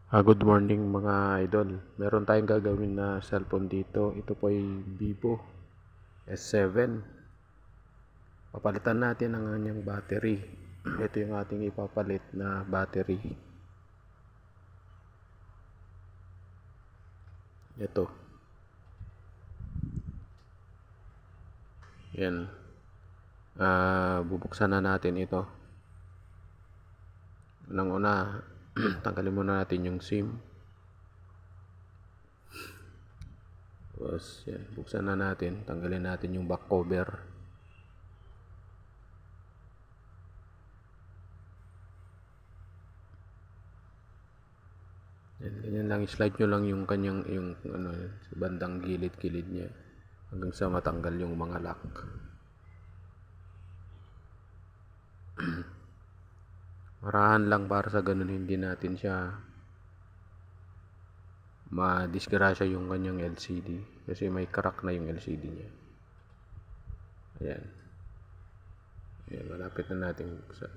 Good morning mga idol. Meron tayong gagawin na cellphone dito. Ito po ay Vivo S7. Papalitan natin ang kanyang battery. Ito yung ating ipapalit na battery. Ito. Yan. Bubuksan na natin ito. Unang-una, tanggalin muna natin yung SIM. Tapos, yan. Buksan na natin. Tanggalin natin yung back cover. Ganyan lang, slide nyo lang yung kanyang sa bandang gilid-gilid niya hanggang sa matanggal yung mga lock. Marahan lang para sa ganun hindi natin siya madisgrasya yung kanyang LCD kasi may crack na yung LCD niya. Ayan. Ayan, malapit na natin buksan.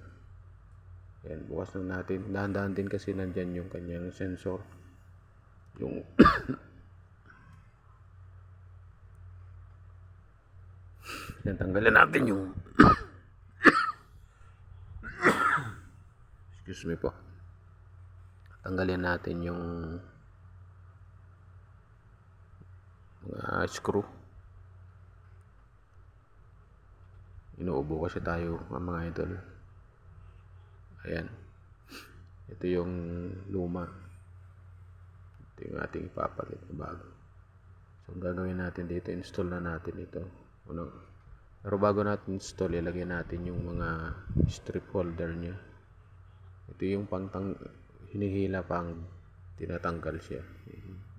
Ayan, bukas na natin. Dahan-dahan din kasi nandyan yung kanyang sensor. Yung Ayan, tanggalin natin yung excuse me po. Tanggalin natin yung mga screw. Inuubo kasi tayo mga idol. Ayan. Ito yung luma. Ito yung ating ipapalit na bago. So, ang gagawin natin dito, install na natin ito. Pero bago natin install, ilagay natin yung mga strip holder nya. Ito yung hinihila pang tinatanggal siya.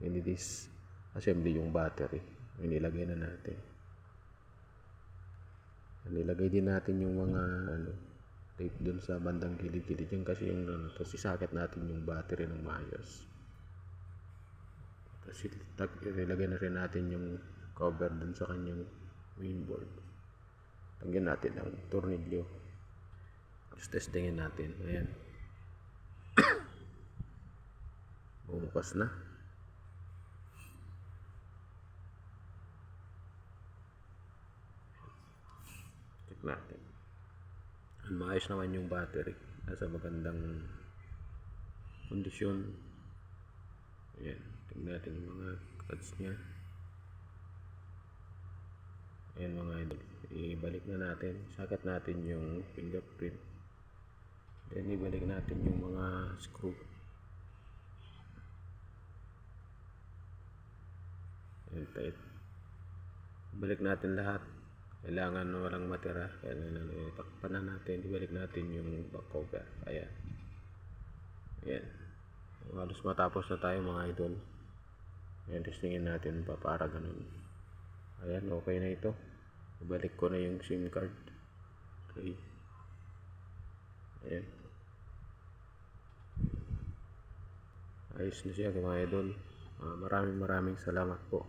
Ini-dis assembly yung battery. Inilagay na natin. Nilagay din natin yung mga tape dun sa bandang gilid-gilid yan kasi yung tapos isakit natin yung battery ng maayos. Tapos ilagay na rin natin yung cover dun sa kanyang mainboard. Tanggalin natin ang tornilyo. Tapos testingin natin. Ayan. Bumukas na. Check natin. Maayos naman yung battery. Nasa magandang kondisyon. Ayan. Tingnan natin yung mga cards nya. Ayan mga idol. Ibalik na natin. Sakit natin yung fingerprint. Then ibalik natin yung mga screw. Ayan, tight. Ibalik natin lahat. Kailangan walang matira. Kailangan takpan na natin. Ibalik natin yung back cover. Ayan. Ayan. Halos matapos na tayo mga idol. Ayan, testingin natin pa para ganun. Ayan, okay na ito. Ibalik ko na yung SIM card. Okay. Ayan. Ayos na siya mga idol. Maraming salamat po.